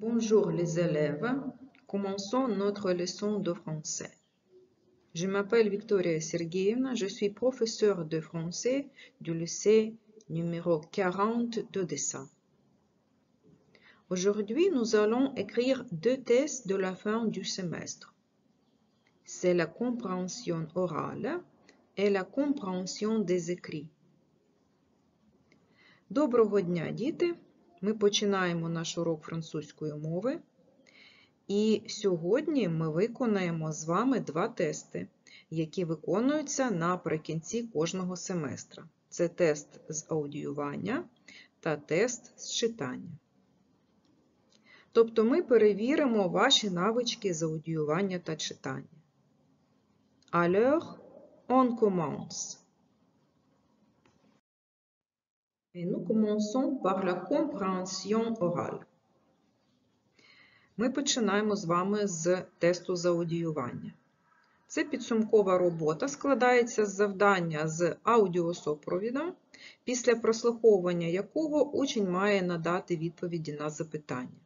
Bonjour les élèves, commençons notre leçon de français. Je m'appelle Victoria Sergueyevna, je suis professeure de français du lycée numéro 40 d'Odessa. Aujourd'hui, nous allons écrire deux tests de la fin du semestre. C'est la compréhension orale et la compréhension des écrits. Доброго дня, діти! Ми починаємо наш урок французької мови. І сьогодні ми виконаємо з вами два тести, які виконуються наприкінці кожного семестра. Це тест з аудіювання та тест з читання. Тобто ми перевіримо ваші навички з аудіювання та читання. Alors, on commence. Et nous commençons par la compréhension orale. Ми починаємо з вами з тесту з аудіювання. Це підсумкова робота, складається з завдання з аудіосупровідом, після прослуховування якого учень має надати відповіді на запитання.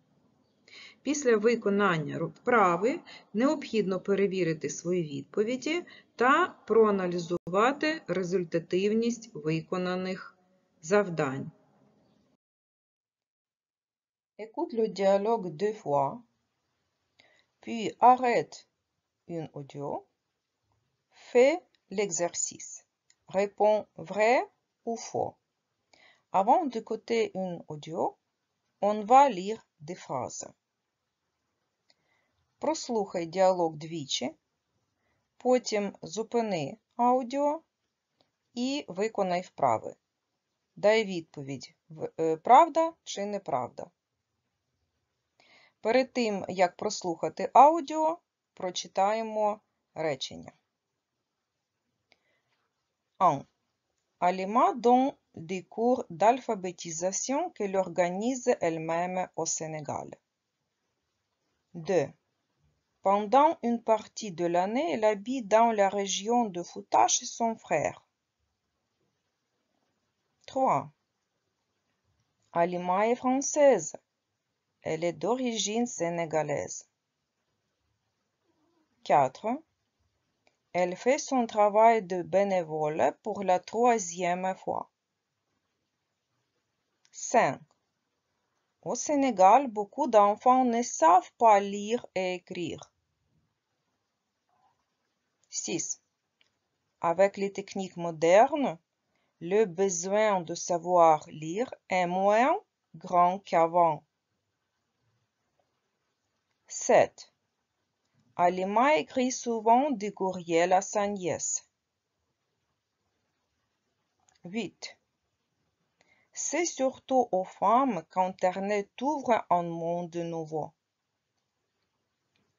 Після виконання вправи необхідно перевірити свої відповіді та проаналізувати результативність виконаних завдань. Écoute le dialogue deux fois, puis arrête une audio, fais l'exercice, réponds vrai ou faux. Avant d'écouter une audio, on va lire des phrases. Прослухай діалог двічі, потім зупини аудіо і виконай вправи. Дай відповідь, правда чи неправда. Перед тим, як прослухати аудіо, прочитаємо речення. 1. Alima donne des cours d'alphabétisation qu'elle organise elle-même au Sénégal. 2. Pendant une partie de l'année, elle habite dans la région de Fouta chez son frère. 3. Alima est française. Elle est d'origine sénégalaise. 4. Elle fait son travail de bénévole pour la 3e fois. 5. Au Sénégal, beaucoup d'enfants ne savent pas lire et écrire. 6. Avec les techniques modernes, le besoin de savoir lire est moins grand qu'avant. 7. Alima écrit souvent des courriels à sa nièce. 8. C'est surtout aux femmes qu'Internet ouvre un monde nouveau.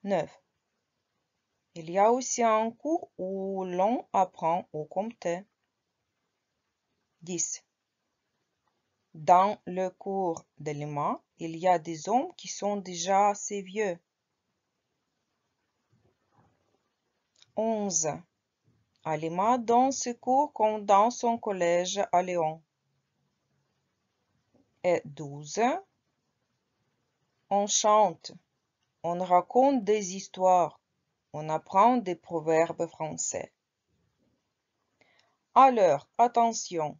9. Il y a aussi un cours où l'on apprend à compter. 10. Dans le cours d'Alima, il y a des hommes qui sont déjà assez vieux. 11. Alima donne ses cours comme dans son collège à Lyon. Et 12. On chante, on raconte des histoires, on apprend des proverbes français. Alors, attention,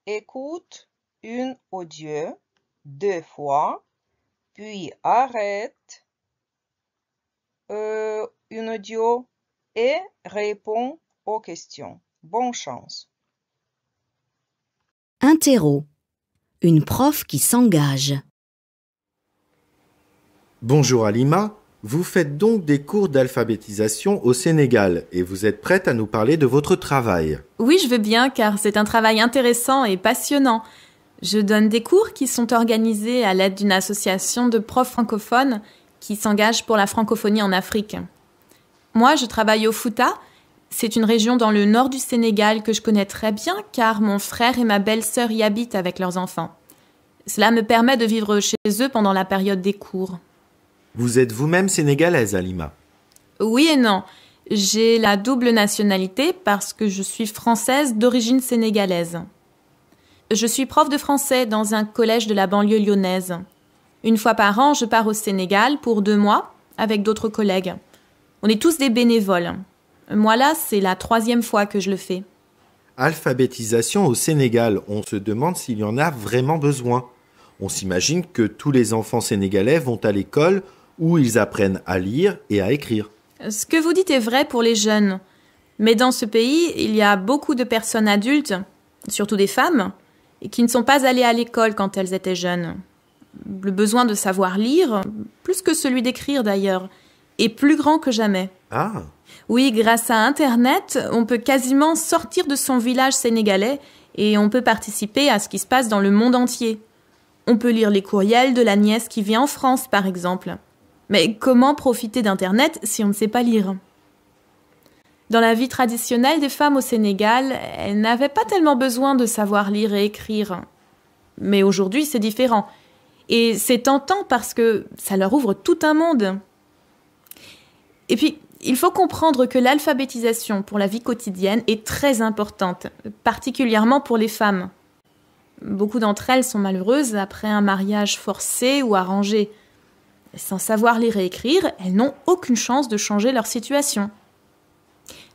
écoute une audio deux fois, puis arrête une audio et réponds aux questions. Bonne chance. Interro. Une prof qui s'engage. Bonjour Alima, vous faites donc des cours d'alphabétisation au Sénégal et vous êtes prête à nous parler de votre travail. Oui, je veux bien car c'est un travail intéressant et passionnant. Je donne des cours qui sont organisés à l'aide d'une association de profs francophones qui s'engagent pour la francophonie en Afrique. Moi, je travaille au Fouta. C'est une région dans le nord du Sénégal que je connais très bien car mon frère et ma belle-sœur y habitent avec leurs enfants. Cela me permet de vivre chez eux pendant la période des cours. Vous êtes vous-même sénégalaise, Alima? Oui et non. J'ai la double nationalité parce que je suis française d'origine sénégalaise. Je suis prof de français dans un collège de la banlieue lyonnaise. Une fois par an, je pars au Sénégal pour 2 mois avec d'autres collègues. On est tous des bénévoles. Moi là, c'est la 3e fois que je le fais. Alphabétisation au Sénégal, on se demande s'il y en a vraiment besoin. On s'imagine que tous les enfants sénégalais vont à l'école où ils apprennent à lire et à écrire. Ce que vous dites est vrai pour les jeunes. Mais dans ce pays, il y a beaucoup de personnes adultes, surtout des femmes, qui ne sont pas allées à l'école quand elles étaient jeunes. Le besoin de savoir lire, plus que celui d'écrire d'ailleurs, est plus grand que jamais. Ah, Oui, grâce à Internet, on peut quasiment sortir de son village sénégalais et on peut participer à ce qui se passe dans le monde entier. On peut lire les courriels de la nièce qui vit en France, par exemple. Mais comment profiter d'Internet si on ne sait pas lire ? Dans la vie traditionnelle des femmes au Sénégal, elles n'avaient pas tellement besoin de savoir lire et écrire. Mais aujourd'hui, c'est différent. Et c'est tentant parce que ça leur ouvre tout un monde. Et puis, il faut comprendre que l'alphabétisation pour la vie quotidienne est très importante, particulièrement pour les femmes. Beaucoup d'entre elles sont malheureuses après un mariage forcé ou arrangé. Sans savoir lire et écrire, elles n'ont aucune chance de changer leur situation.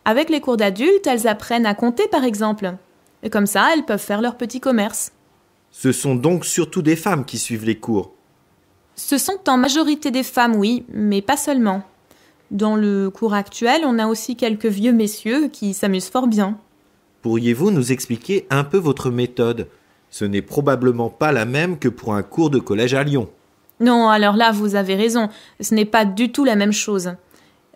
Avec les cours d'adultes, elles apprennent à compter par exemple. Et comme ça, elles peuvent faire leur petit commerce. ce sont donc surtout des femmes qui suivent les cours. Ce sont en majorité des femmes, oui, mais pas seulement. Dans le cours actuel, on a aussi quelques vieux messieurs qui s'amusent fort bien. Pourriez-vous nous expliquer un peu votre méthode ? Ce n'est probablement pas la même que pour un cours de collège à Lyon. Non, alors là, vous avez raison, ce n'est pas du tout la même chose.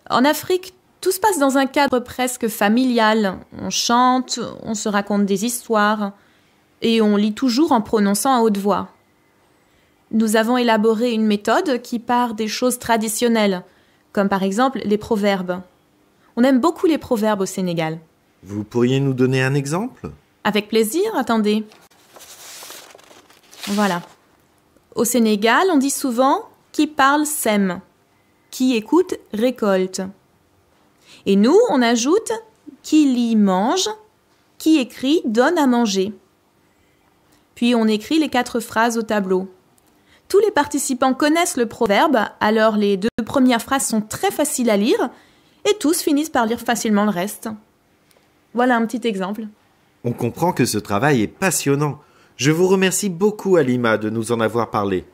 En Afrique, tout se passe dans un cadre presque familial. On chante, on se raconte des histoires, et on lit toujours en prononçant à haute voix. Nous avons élaboré une méthode qui part des choses traditionnelles, comme par exemple les proverbes. On aime beaucoup les proverbes au Sénégal. Vous pourriez nous donner un exemple ? Avec plaisir, attendez. Voilà. Au Sénégal, on dit souvent « qui parle sème »,« qui écoute récolte ». Et nous, on ajoute « qui lit mange »,« qui écrit donne à manger ». Puis on écrit les 4 phrases au tableau. Tous les participants connaissent le proverbe, alors les 2 premières phrases sont très faciles à lire et tous finissent par lire facilement le reste. Voilà un petit exemple. On comprend que ce travail est passionnant. Je vous remercie beaucoup, Halima, de nous en avoir parlé.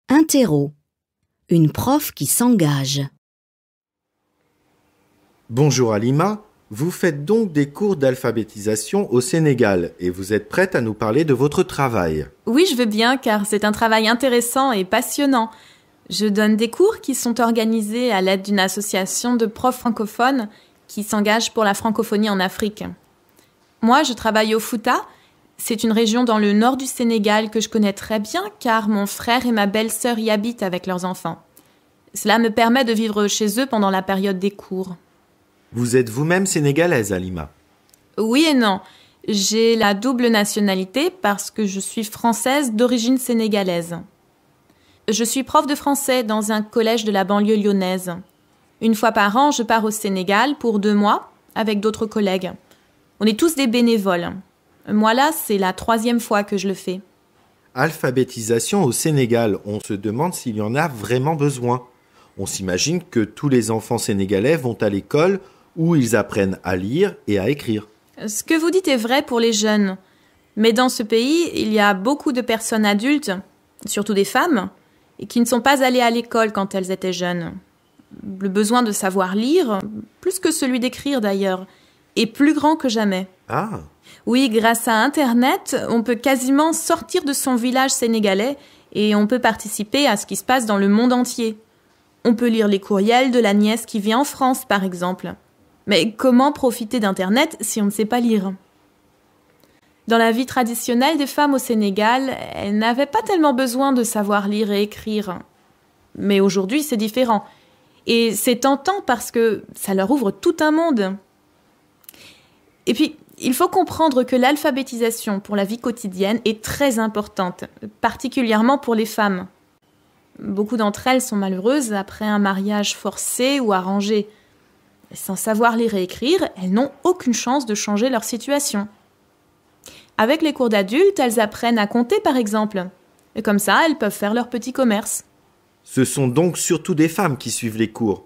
Interro. Une prof qui s'engage. Bonjour Halima, vous faites donc des cours d'alphabétisation au Sénégal et vous êtes prête à nous parler de votre travail. Oui, je veux bien car c'est un travail intéressant et passionnant. Je donne des cours qui sont organisés à l'aide d'une association de profs francophones qui s'engagent pour la francophonie en Afrique. Moi, je travaille au Fouta. C'est une région dans le nord du Sénégal que je connais très bien car mon frère et ma belle-sœur y habitent avec leurs enfants. Cela me permet de vivre chez eux pendant la période des cours. Vous êtes vous-même sénégalaise, Halima. Oui et non. J'ai la double nationalité parce que je suis française d'origine sénégalaise. Je suis prof de français dans un collège de la banlieue lyonnaise. Une fois par an, je pars au Sénégal pour 2 mois avec d'autres collègues. On est tous des bénévoles. Moi là, c'est la 3e fois que je le fais. Alphabétisation au Sénégal, on se demande s'il y en a vraiment besoin. On s'imagine que tous les enfants sénégalais vont à l'école où ils apprennent à lire et à écrire. Ce que vous dites est vrai pour les jeunes. Mais dans ce pays, il y a beaucoup de personnes adultes, surtout des femmes, qui ne sont pas allées à l'école quand elles étaient jeunes. Le besoin de savoir lire, plus que celui d'écrire d'ailleurs, est plus grand que jamais. Ah, Oui, grâce à Internet, on peut quasiment sortir de son village sénégalais et on peut participer à ce qui se passe dans le monde entier. On peut lire les courriels de la nièce qui vit en France, par exemple. Mais comment profiter d'Internet si on ne sait pas lire ? Dans la vie traditionnelle des femmes au Sénégal, elles n'avaient pas tellement besoin de savoir lire et écrire. Mais aujourd'hui, c'est différent. Et c'est tentant parce que ça leur ouvre tout un monde. Et puis, il faut comprendre que l'alphabétisation pour la vie quotidienne est très importante, particulièrement pour les femmes. Beaucoup d'entre elles sont malheureuses après un mariage forcé ou arrangé. Sans savoir lire et écrire, elles n'ont aucune chance de changer leur situation. Avec les cours d'adultes, elles apprennent à compter par exemple. Et comme ça, elles peuvent faire leur petit commerce. Ce sont donc surtout des femmes qui suivent les cours.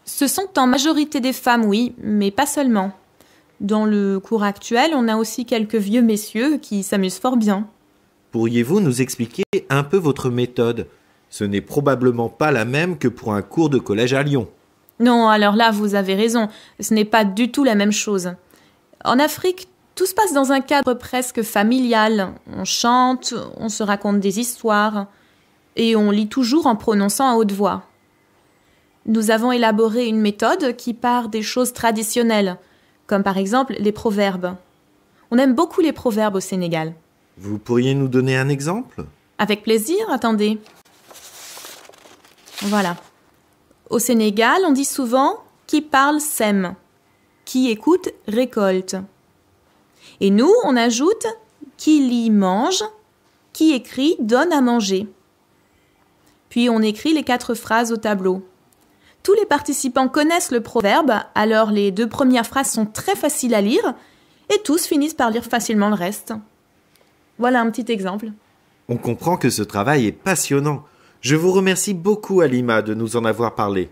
Ce sont en majorité des femmes, oui, mais pas seulement. Dans le cours actuel, on a aussi quelques vieux messieurs qui s'amusent fort bien. Pourriez-vous nous expliquer un peu votre méthode? Ce n'est probablement pas la même que pour un cours de collège à Lyon. Non, alors là, vous avez raison, ce n'est pas du tout la même chose. En Afrique, tout se passe dans un cadre presque familial. On chante, on se raconte des histoires, et on lit toujours en prononçant à haute voix. Nous avons élaboré une méthode qui part des choses traditionnelles, comme par exemple les proverbes. On aime beaucoup les proverbes au Sénégal. Vous pourriez nous donner un exemple? Avec plaisir, attendez. Voilà. Au Sénégal, on dit souvent « qui parle sème »,« qui écoute récolte ». Et nous, on ajoute « qui lit mange »,« qui écrit donne à manger ». Puis on écrit les 4 phrases au tableau. Tous les participants connaissent le proverbe, alors les 2 premières phrases sont très faciles à lire et tous finissent par lire facilement le reste. Voilà un petit exemple. On comprend que ce travail est passionnant. Je vous remercie beaucoup, Halima, de nous en avoir parlé.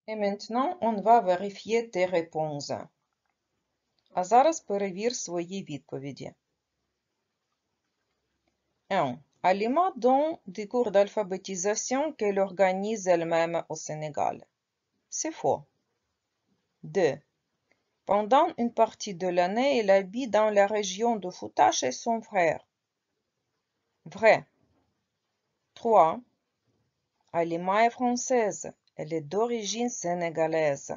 Et maintenant, on va vérifier tes réponses. А зараз перевір свої відповіді. 1. Alima donne des cours d'alphabétisation qu'elle organise elle-même au Sénégal. C'est faux. 2. Pendant une partie de l'année, elle habite dans la région de Fouta chez son frère. Vrai. 3. Alima est française. Elle est d'origine sénégalaise.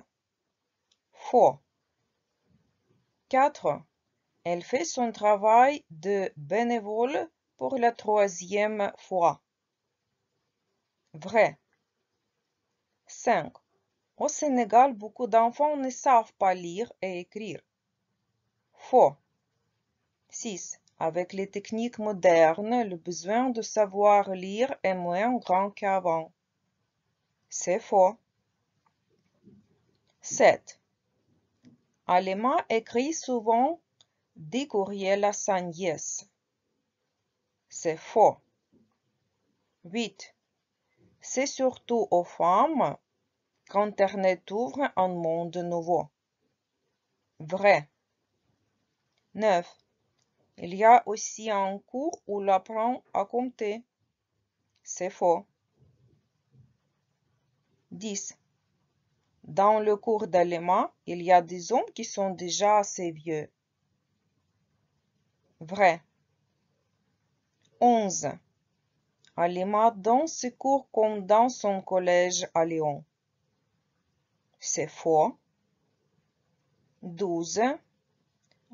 Faux. 4. Elle fait son travail de bénévole pour la 3e fois. Vrai. 5. Au Sénégal, beaucoup d'enfants ne savent pas lire et écrire. Faux. 6. Avec les techniques modernes, le besoin de savoir lire est moins grand qu'avant. C'est faux. 7. Halima écrit souvent des courriels à sa nièce. C'est faux. 8. C'est surtout aux femmes qu'Internet ouvre un monde nouveau. Vrai. 9. Il y a aussi un cours où l'on apprend à compter. C'est faux. 10. Dans le cours d'Halima, il y a des hommes qui sont déjà assez vieux. Vrai. 11. Halima donne ses cours comme dans son collège à Lyon. C'est faux. 12.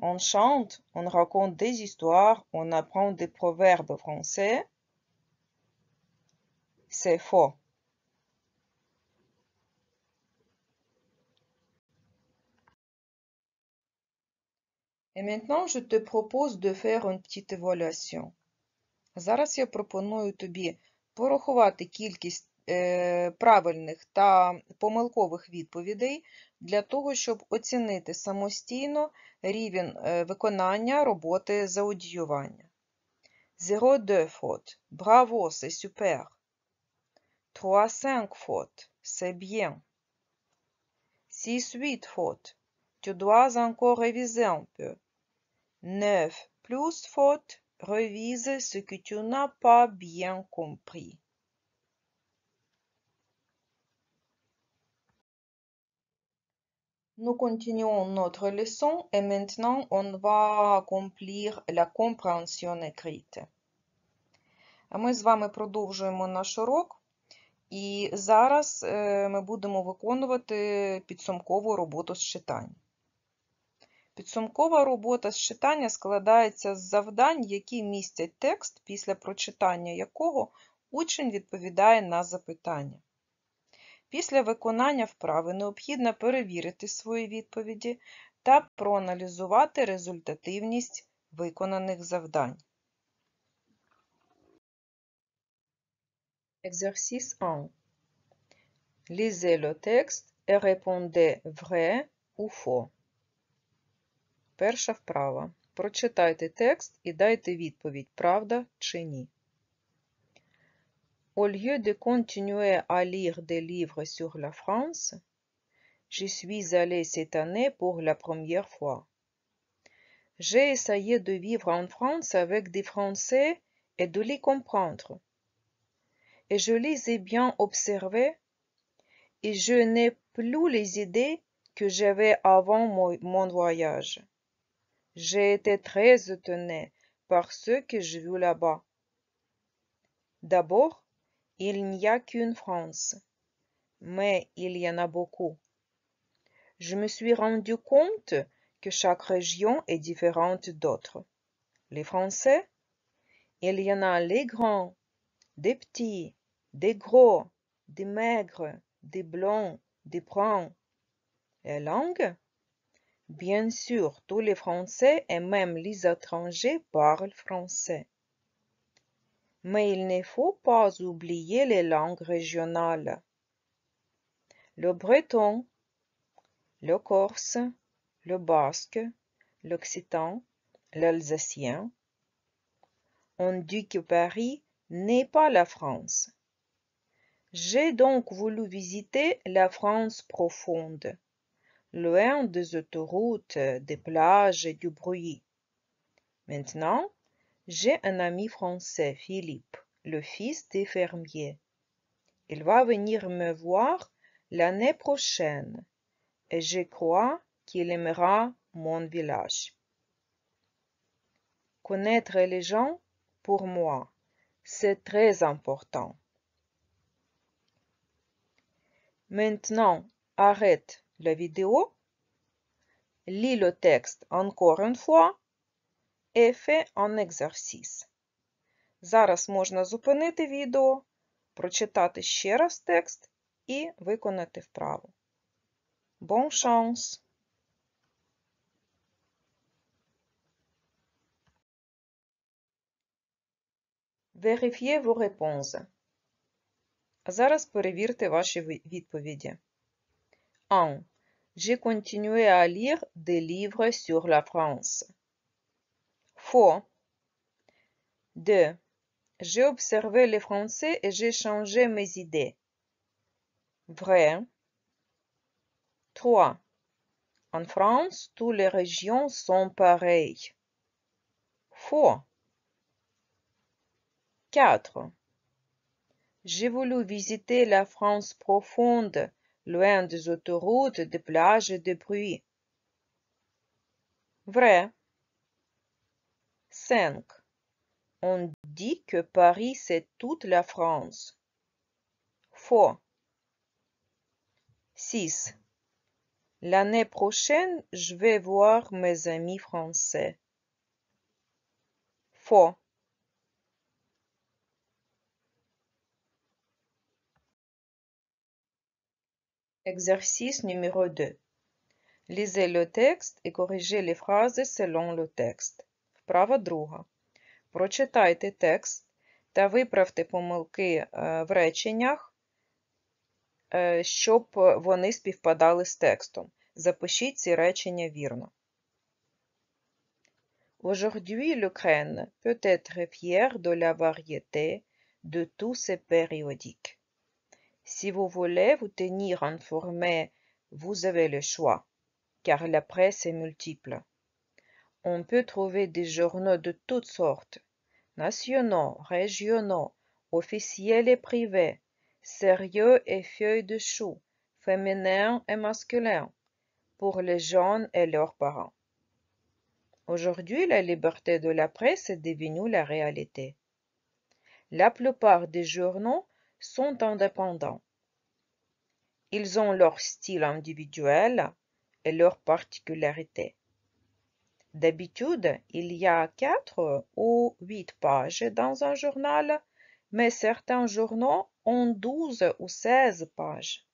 On chante, on raconte des histoires, on apprend des proverbes français. C'est faux. Et maintenant, je te propose de faire une petite évaluation. Зараз я пропоную тобі порахувати кількість правильних та помилкових відповідей для того, щоб оцінити самостійно рівень виконання роботи з аудіювання. 0,2 fautes. Bravo, c'est super. 3,5 fautes. C'est bien. 6,8 fautes. Tu dois encore réviser un peu. 9 plus fautes. Révise ce que tu n'as pas bien compris. Nous continuons notre leçon et maintenant on va accomplir la compréhension écrite. Ми з вами продовжуємо наш урок, і зараз ми будемо виконувати підсумкову роботу з читання. Підсумкова робота з читання складається з завдань, які містять текст, після прочитання якого учень відповідає на запитання. Після виконання вправи необхідно перевірити свої відповіді та проаналізувати результативність виконаних завдань. Exercice 1. Lisez le texte et répondez vrai ou faux. Перша вправа. Прочитайте текст і дайте відповідь, правда чи ні. Au lieu de continuer à lire des livres sur la France, je suis allé cette année pour la première fois. J'ai essayé de vivre en France avec des Français et de les comprendre. Et je les ai bien observés et je n'ai plus les idées que j'avais avant mon voyage. J'ai été très étonnée par ce que j'ai vu là-bas. D'abord, il n'y a qu'une France, mais il y en a beaucoup. Je me suis rendu compte que chaque région est différente d'autres. Les Français, il y en a les grands, des petits, des gros, des maigres, des blonds, des bruns. Les langues? Bien sûr, tous les Français et même les étrangers parlent français. Mais il ne faut pas oublier les langues régionales. Le breton, le corse, le basque, l'occitan, l'alsacien. On dit que Paris n'est pas la France. J'ai donc voulu visiter la France profonde, loin des autoroutes, des plages et du bruit. Maintenant, j'ai un ami français, Philippe, le fils des fermiers. Il va venir me voir l'année prochaine et je crois qu'il aimera mon village. Connaître les gens, pour moi, c'est très important. Maintenant, arrête la vidéo, lis le texte encore une fois et fais un exercice. Зараз можна зупинити відео, прочитати ще раз текст і виконати вправу. Bon chance! Vérifiez vos réponses. Зараз перевірте ваші відповіді. 1. J'ai continué à lire des livres sur la France. Faux. 2. J'ai observé les Français et j'ai changé mes idées. Vrai. 3. En France, toutes les régions sont pareilles. Faux. 4. J'ai voulu visiter la France profonde, loin des autoroutes, des plages et des bruits. Vrai. 5. On dit que Paris, c'est toute la France. Faux. 6. L'année prochaine, je vais voir mes amis français. Faux. Exercice numéro 2. Lisez le texte et corrigez les phrases selon le texte. Вправа друга. Прочитайте текст та виправте помилки в реченнях, щоб вони співпадали з текстом. Запишіть ці речення вірно. Aujourd'hui, l'Ukraine peut être fière de la variété de tous ses périodiques. Si vous voulez vous tenir informé, vous avez le choix, car la presse est multiple. On peut trouver des journaux de toutes sortes, nationaux, régionaux, officiels et privés, sérieux et feuilles de chou, féminins et masculins, pour les jeunes et leurs parents. Aujourd'hui, la liberté de la presse est devenue la réalité. La plupart des journaux sont indépendants. Ils ont leur style individuel et leurs particularités. D'habitude, il y a 4 ou 8 pages dans un journal, mais certains journaux ont 12 ou 16 pages.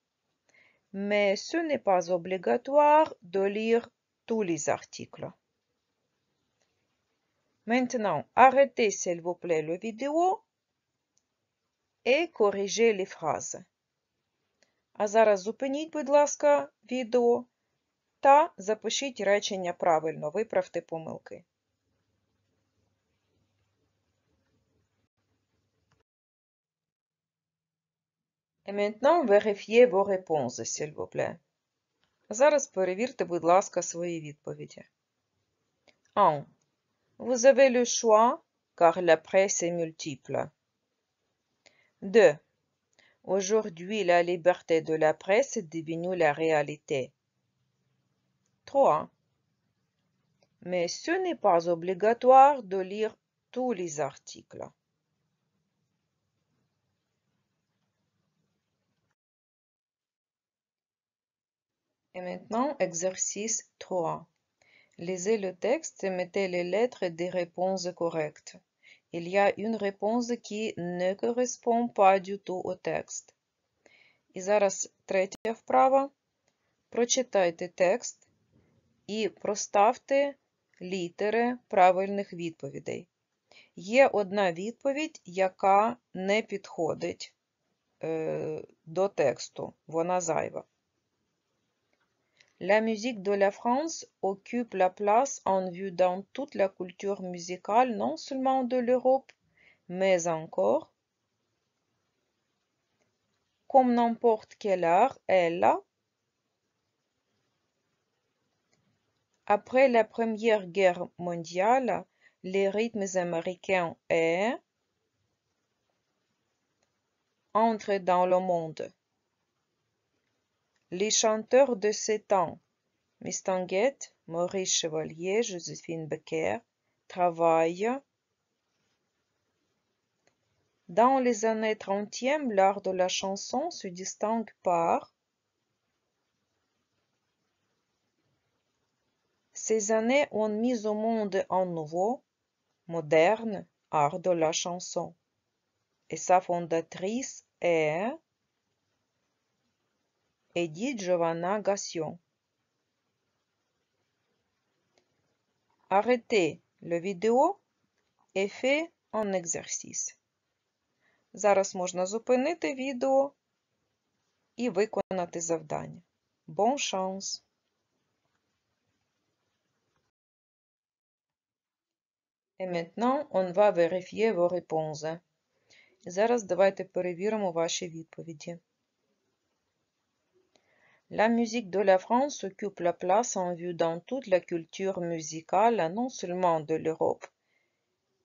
Mais ce n'est pas obligatoire de lire tous les articles. Maintenant, arrêtez s'il vous plaît la vidéo et corrigez les phrases. А зараз зупиніть, будь ласка, відео та запишіть речення правильно, виправте помилки. Et maintenant, vérifiez vos réponses, s'il vous plaît. Зараз перевірте, будь ласка, свої відповіді. 1. Vous avez le choix, car la presse est multiple. 2. Aujourd'hui, la liberté de la presse est devenue la réalité. 3. Mais ce n'est pas obligatoire de lire tous les articles. Et maintenant, exercice 3. Lisez le texte et mettez les lettres des réponses correctes. Il y a une réponse qui ne correspond pas du tout au texte. І зараз третя вправа. Прочитайте текст і проставте літери правильних відповідей. Є одна відповідь, яка не підходить до тексту, вона зайва. La musique de la France occupe la place en vue dans toute la culture musicale, non seulement de l'Europe, mais encore, comme n'importe quel art est là. Après la Première Guerre mondiale, les rythmes américains entrent dans le monde. Les chanteurs de ces temps, Mistinguett, Maurice Chevalier, Joséphine Baker, travaillent. Dans les années 30e, l'art de la chanson se distingue par ces années ont mis au monde un nouveau, moderne art de la chanson, et sa fondatrice est Edith Giovanna Gassion. Arrêtez la vidéo et faites un exercice. Зараз можна зупинити відео і виконати завдання. Bon chance! Et maintenant, on va vérifier vos réponses. Зараз давайте перевіримо ваші відповіді. La musique de la France occupe la place en vue dans toute la culture musicale, non seulement de l'Europe,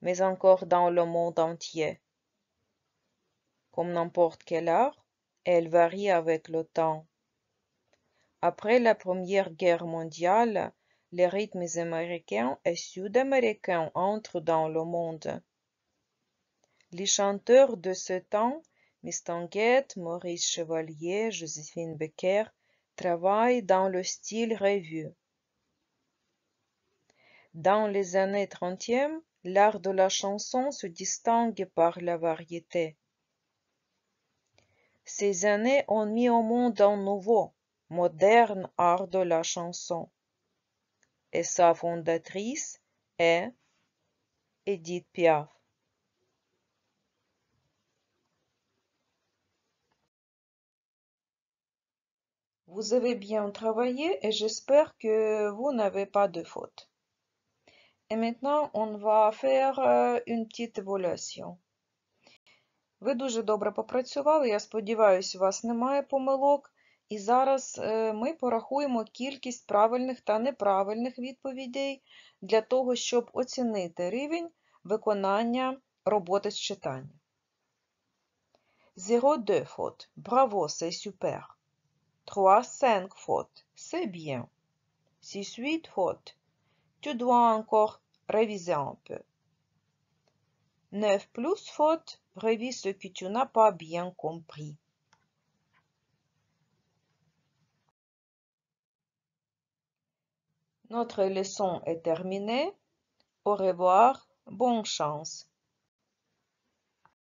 mais encore dans le monde entier. Comme n'importe quel art, elle varie avec le temps. Après la Première Guerre mondiale, les rythmes américains et sud-américains entrent dans le monde. Les chanteurs de ce temps, Mistinguett, Maurice Chevalier, Joséphine Baker, travaillent dans le style revue. Dans les années 30e, l'art de la chanson se distingue par la variété. Ces années ont mis au monde un nouveau, moderne art de la chanson, et sa fondatrice est Edith Piaf. Vous avez bien travaillé et j'espère que vous n'avez pas de fautes. Et maintenant, on va faire une petite évaluation. Ви дуже добре попрацювали, я сподіваюся, у вас немає помилок. І зараз ми порахуємо кількість правильних та неправильних відповідей для того, щоб оцінити рівень виконання роботи з читання. 0,2 fautes. Bravo, c'est super. 3,5 fautes. C'est bien. 6,8 fautes. Tu dois encore réviser un peu. 9 plus fautes. Révise ce que tu n'as pas bien compris. Notre leçon est terminée. Au revoir. Bonne chance.